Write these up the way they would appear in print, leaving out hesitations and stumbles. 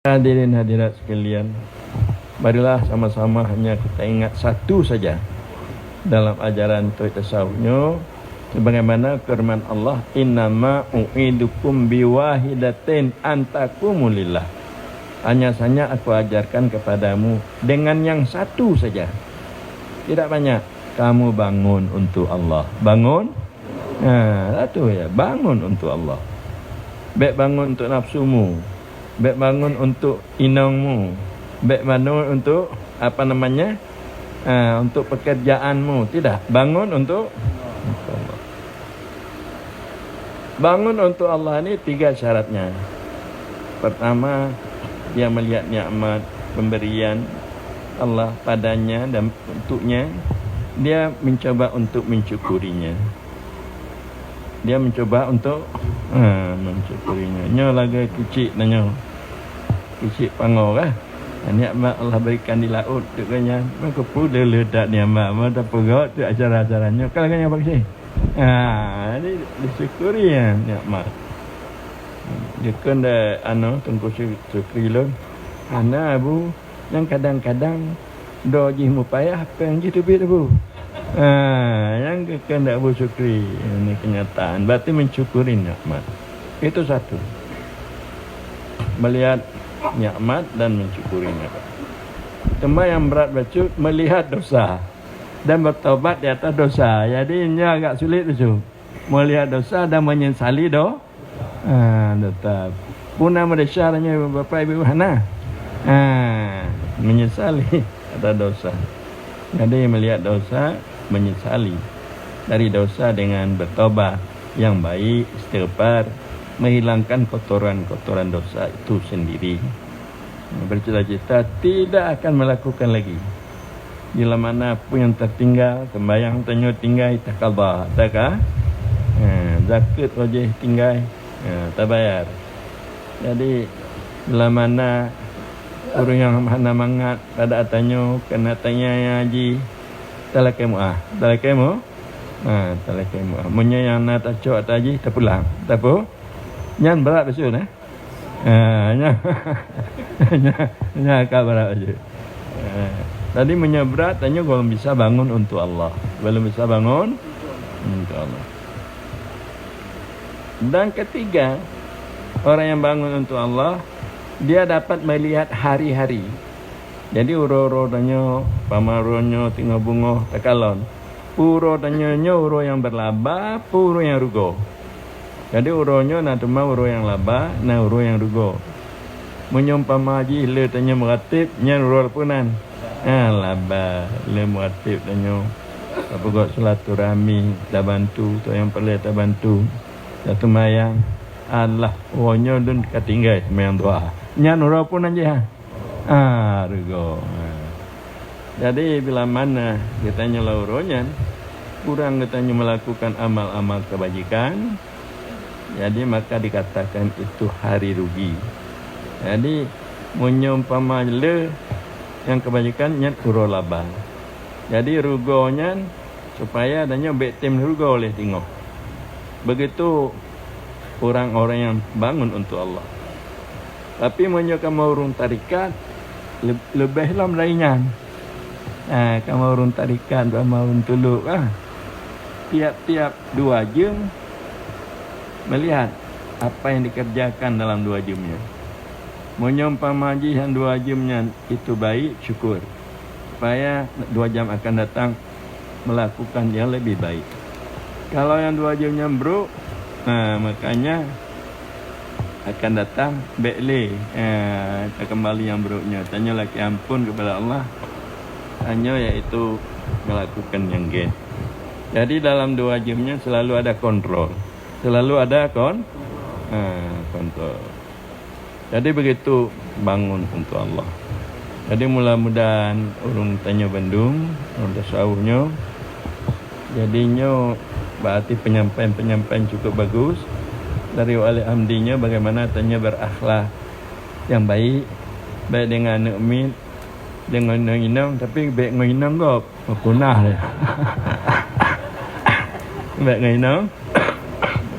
Hadirin hadirat sekalian, marilah sama-sama hanya kita ingat satu saja dalam ajaran tasawufnya, sebagaimana firman Allah, innama u'idukum biwahidatin antakumulillah. Hanya saja aku ajarkan kepadamu dengan yang satu saja, tidak banyak. Kamu bangun untuk Allah. Bangun, satu ya, bangun untuk Allah. Baik bangun untuk nafsumu, baik bangun untuk inangmu, baik bangun untuk untuk pekerjaanmu. Tidak, bangun untuk Allah. Bangun untuk Allah ini 3 syaratnya. Pertama, dia melihat nikmat pemberian Allah padanya dan untuknya. Dia mencoba untuk mencukurinya. Dia mencoba untuk mencukurinya. Nyo lagi kecil nanya. Kecil pangor lah. Nikmat Allah berikan di laut tu kanya. Maka pula ledak nikmat. Mata perut tu acara-acaranya. Kalau kanya apa sih? Jadi disyukuri ya nikmat. Dia kan dah tunggu syukuri lo. Abu yang kadang-kadang doji mupayah apa yang gitu bu. Yang kehendak bersyukuri. Ini kenyataan. Berarti mencukuri nikmat. Itu satu. Melihat nikmat dan mencukuri nikmat. Tema yang berat baca melihat dosa dan bertobat di atas dosa. Jadi ini agak sulit tu. Melihat dosa dan menyesali tetap. Punah medesyarnya Bapak Ibu Hana. Menyesali atas dosa. Jadi melihat dosa, menyesali dari dosa dengan bertobat yang baik, istighfar, menghilangkan kotoran-kotoran dosa itu sendiri. Bercita-cita tidak akan melakukan lagi. Bila mana pun yang tertinggal, sembahyang tanya tinggal, tak khabar, tak zakat wajib tinggal, tak bayar. Jadi bila mana orang yang mana mangat pada atanyo kena tanya yang haji talakemu talakemu munnya yang nak taco atau haji tak pulang tak apa nyan berat betul nya akal berat betul. Tadi munnya berat tanya belum bisa bangun untuk Allah, belum bisa bangun untuk Allah. Dan ketiga, orang yang bangun untuk Allah, dia dapat melihat hari-hari. Jadi uro-uro tanya pamaronyo tinggal bunga takalon. Uro tanya uro yang berlaba, uro yang rugo. Jadi uronyo nak tuma uro yang laba, na uro yang rugo. Menyumpama haji le tanya meratib, nya uro punan. Laba, le meratib tanya. Apa gak silaturahmi, tak bantu, tu yang perlu tak bantu. Satu mayang. Allah, wonyo dun ketinggal mayang doa. Nyan ura pun aja. Rugo. Jadi bila mana katanya lauronyan kurang katanya melakukan amal-amal kebajikan, jadi maka dikatakan itu hari rugi. Jadi menyumpama le yang kebajikan nyan uro laba. Jadi rugonya supaya adanya betim rugo oleh tengok. Begitu orang-orang yang bangun untuk Allah. Tapi kamu urung tarikat lebih lah melainnya. Kamu urung tarikat kamu urung tuluk tiap-tiap 2 jam melihat apa yang dikerjakan dalam 2 jamnya. Menyumpama haji yang 2 jamnya itu baik, syukur. Supaya 2 jam akan datang melakukan yang lebih baik. Kalau yang 2 jamnya buruk, makanya akan datang bekle kembali yang buruknya. Tanya lagi ampun kepada Allah, hanya iaitu melakukan yang gen. Jadi dalam 2 jamnya selalu ada kontrol, selalu ada kontrol. Jadi begitu bangun untuk Allah. Jadi mudah-mudahan orang tanya Bandung, orang tasawufnya, jadinya berarti penyampaian cukup bagus. Dari Wali Hamdinya bagaimana tanya berakhlak yang baik dengan mukmin, dengan inang, tapi baik dengan inang kok punah dia. Baik dengan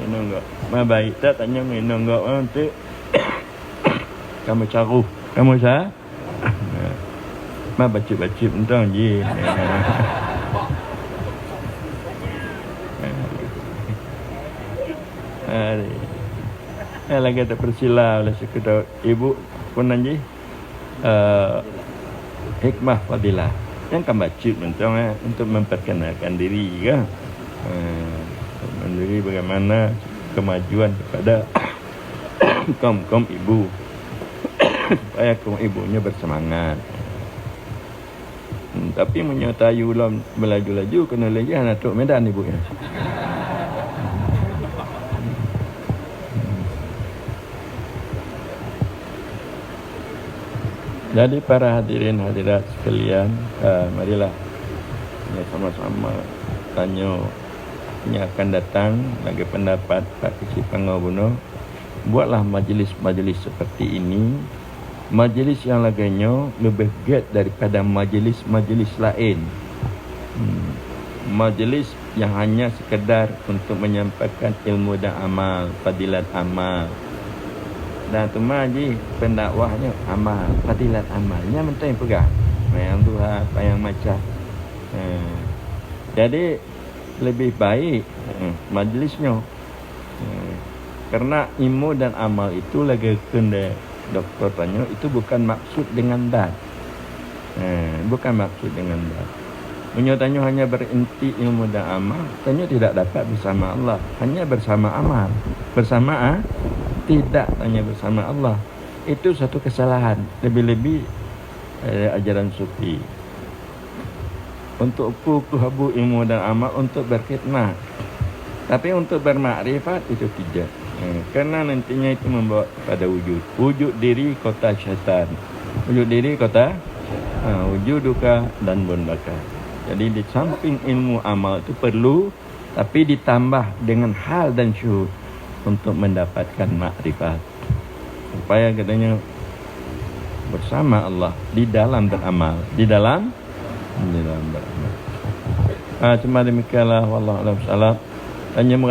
inang kok. Ma baik tak tanya dengan inang kok nanti kamu caruh, kamu sah. Mak baca-baca entang je. Lagi ada persila oleh sekedar ibu pun nanti hikmah fadilah yang kan baca mentang untuk memperkenalkan diri kan, mandiri bagaimana kemajuan kepada kaum ibu supaya kaum ibunya bersemangat. Tapi menyertai ulam melaju-laju kena lagi anak tok medan ibunya. Jadi para hadirin hadirat sekalian, marilah ya, sama-sama tanya yang akan datang lagi pendapat Pak Kecil Pangabuno. Buatlah majlis-majlis seperti ini, majlis yang laganya lebih giat daripada majlis-majlis lain. Majlis yang hanya sekedar untuk menyampaikan ilmu dan amal, fadilat amal. Dan tu maji pendakwahnya amal, fadilat amalnya mentang pegang. Yang tu apa yang macam. Jadi lebih baik majlisnya. Karena ilmu dan amal itu lagi kena doktor tanya itu bukan maksud dengan dat. Bukan maksud dengan dat. Menyatanya hanya berinti ilmu dan amal, tanya tidak dapat bersama Allah, hanya bersama amal. Bersama tidak hanya bersama Allah. Itu satu kesalahan. Lebih-lebih ajaran sufi. Untuk habu ilmu dan amal untuk berkhidmat. Tapi untuk bermakrifat itu tidak. Karena nantinya itu membawa pada wujud. Wujud diri kota syaitan. Wujud diri kota wujud duka dan bonbaka. Jadi di samping ilmu amal itu perlu, tapi ditambah dengan hal dan syuhud untuk mendapatkan makrifat. Supaya katanya bersama Allah di dalam beramal, di dalam beramal. Cuma demikianlah, wallahu a'lam bishawab. Hanya